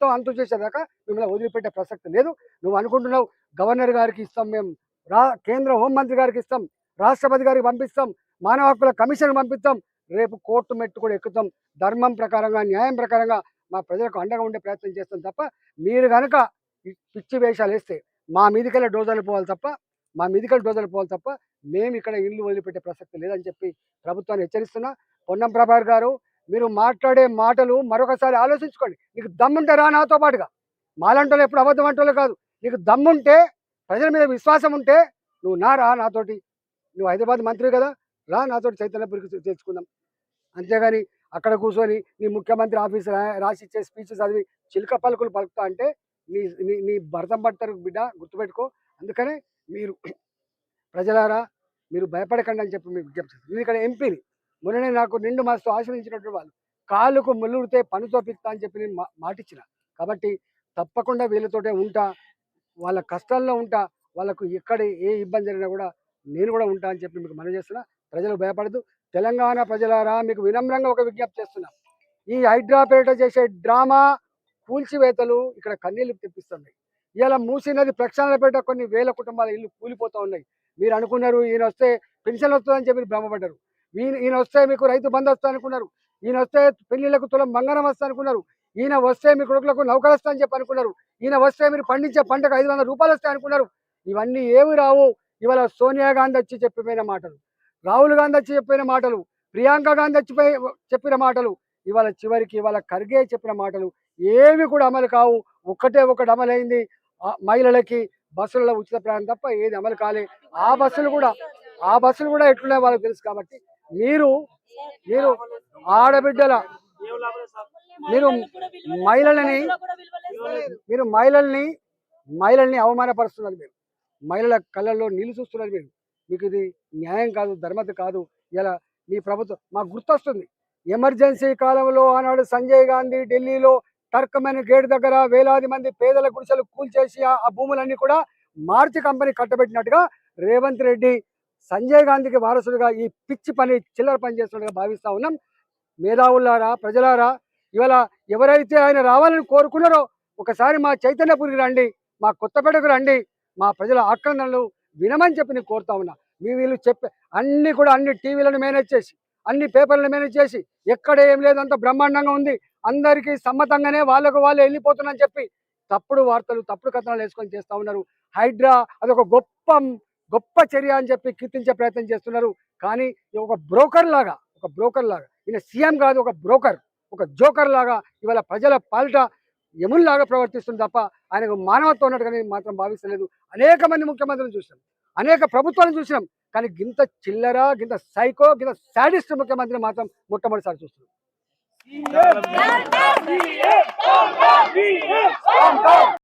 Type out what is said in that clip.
మొత్తం అంతు చేసేదాకా మిమ్మల్ని వదిలిపెట్టే ప్రసక్తి లేదు. నువ్వు అనుకుంటున్నావు గవర్నర్ గారికి ఇస్తాం, మేము కేంద్ర హోంమంత్రి గారికి ఇస్తాం, రాష్ట్రపతి గారికి పంపిస్తాం, మానవ హక్కుల కమిషన్ పంపిస్తాం, రేపు కోర్టు మెట్టు కూడా ఎక్కుతాం, ధర్మం ప్రకారంగా న్యాయం ప్రకారంగా మా ప్రజలకు అండగా ఉండే ప్రయత్నం చేస్తాం తప్ప మీరు కనుక పిచ్చి వేషాలు వేస్తే మా మీదికెళ్ళి డోజర్లు పోవాలి తప్ప మేము ఇక్కడ ఇల్లు వదిలిపెట్టే ప్రసక్తి లేదని చెప్పి ప్రభుత్వాన్ని హెచ్చరిస్తున్నా. పొన్నం ప్రభాకర్ గారు, మీరు మాట్లాడే మాటలు మరొకసారి ఆలోచించుకోండి. నీకు దమ్ముంటే రా నాతో పాటుగా. మాలంటోళ్ళు ఎప్పుడు అబద్ధం అంటోళ్ళు కాదు. నీకు దమ్ముంటే, ప్రజల మీద విశ్వాసం ఉంటే నువ్వు నాతోటి. నువ్వు హైదరాబాద్ మంత్రి కదా, రా నాతోటి చైతన్యపురికి తెచ్చుకుందాం. అంతేగాని అక్కడ కూర్చొని నీ ముఖ్యమంత్రి ఆఫీస్ రాసిచ్చే స్పీచ్ చదివి చిలుక పలుకులు పలుకుతా అంటే నీ నీ నీ భరతం పడతారు బిడ్డ, గుర్తుపెట్టుకో. అందుకనే మీరు ప్రజలారా, మీరు భయపడకండి అని చెప్పి మీకు విజ్ఞప్తి చేస్తాను. నేను ఇక్కడ ఎంపీని, మొన్ననే నాకు నిండు మనసుతో ఆశ్రయించినటువంటి వాళ్ళు కాళ్ళకు ముళ్ళుడితే పనితో పిక్తా అని చెప్పి నేను మాటిచ్చిన. కాబట్టి తప్పకుండా వీళ్ళతోటే ఉంటా, వాళ్ళ కష్టాల్లో ఉంటా, వాళ్ళకు ఎక్కడ ఏ ఇబ్బంది జరిగినా కూడా నేను కూడా ఉంటా అని చెప్పి మీకు మనవి చేస్తున్నా. ప్రజలు భయపడదు. తెలంగాణ ప్రజలారా, మీకు వినమ్రంగా ఒక విజ్ఞప్తి చేస్తున్నా. ఈ హైడ్రా పేరిట చేసే డ్రామా కూల్చివేతలు ఇక్కడ కన్నీళ్లు తెప్పిస్తున్నాయి. ఇలా మూసీ నది ప్రక్షాళనపేట కొన్ని వేల కుటుంబాల ఇల్లు కూలిపోతూ ఉన్నాయి. మీరు అనుకున్నారు ఈయన వస్తే పెన్షన్ వస్తుందని చెప్పి భ్రమపడ్డారు. ఈయన వస్తే మీకు రైతు బంధు వస్తా అనుకున్నారు. ఈయన వస్తే పెళ్లిళ్లకు తులం బంగారం వస్తా అనుకున్నారు. ఈయన వస్తే మీ కొడుకులకు నౌకలు వస్తా అని చెప్పి అనుకున్నారు. ఈయన వస్తే మీరు పండించే పంటకు 500 రూపాయలు వస్తాయి అనుకున్నారు. ఇవన్నీ ఏమి రావు. ఇవాళ సోనియా గాంధీ వచ్చి చెప్పిపోయిన మాటలు, రాహుల్ గాంధీ వచ్చి చెప్పిన మాటలు, ప్రియాంక గాంధీ వచ్చి చెప్పిన మాటలు, ఇవాళ చివరికి ఇవాళ ఖర్గే చెప్పిన మాటలు ఏవి కూడా అమలు కావు. ఒకటి అమలైంది, మహిళలకి బస్సులలో ఉచిత ప్రయాణం తప్ప ఏది అమలు కాలే. ఆ బస్సులు కూడా ఎట్లున్నాయో వాళ్ళకి తెలుసు. కాబట్టి మీరు ఆడబిడ్డల, మీరు మహిళల్ని అవమానపరుస్తున్నారు. మీరు మహిళల కళ్ళల్లో నీళ్లు చూస్తున్నారు. మీకు ఇది న్యాయం కాదు, ధర్మత కాదు. ఇలా మీ ప్రభుత్వం మాకు గుర్తొస్తుంది. ఎమర్జెన్సీ కాలంలో ఆనాడు సంజయ్ గాంధీ ఢిల్లీలో టర్కమెన్ గేట్ దగ్గర వేలాది మంది పేదల గుడిసెలు కూల్చేసి ఆ భూములన్నీ కూడా మార్చి కంపెనీ కట్టబెట్టినట్టుగా రేవంత్ రెడ్డి సంజయ్ గాంధీకి వారసుడిగా ఈ పిచ్చి పని, చిల్లర పని చేస్తున్నట్టుగా భావిస్తా ఉన్నాం. మేధావులారా, ప్రజలారా, ఇవాళ ఎవరైతే ఆయన రావాలని కోరుకున్నారో ఒకసారి మా చైతన్యపురికి రండి, మా కొత్తపేటకు రండి, మా ప్రజల ఆక్రందనలు వినమని చెప్పి నేను కోరుతా ఉన్నా. వీళ్ళు చెప్పే అన్ని టీవీలను మేనేజ్ చేసి, అన్ని పేపర్లను మేనేజ్ చేసి ఎక్కడ ఏం లేదు, అంత బ్రహ్మాండంగా ఉంది, అందరికీ సమ్మతంగానే వాళ్ళకు వాళ్ళు వెళ్ళిపోతున్నారని చెప్పి తప్పుడు వార్తలు, తప్పుడు కథనాలు వేసుకొని చేస్తూ ఉన్నారు. హైడ్రా అదొక గొప్ప చర్య అని చెప్పి కీర్తించే ప్రయత్నం చేస్తున్నారు. కానీ ఒక బ్రోకర్ లాగా ఈయన సీఎం కాదు, ఒక బ్రోకర్, ఒక జోకర్ లాగా ఇవాళ ప్రజల పాలిట యముల్లాగా ప్రవర్తిస్తుంది తప్ప ఆయనకు మానవత్వం ఉన్నట్టుగా మాత్రం భావిస్తలేదు. అనేక మంది ముఖ్యమంత్రులను చూసినాం, అనేక ప్రభుత్వాలను చూసినాం, కానీ గింత చిల్లర, గింత సైకో, గింత సాడిస్ట్ ముఖ్యమంత్రిని మాత్రం మొట్టమొదటిసారి చూస్తున్నాం.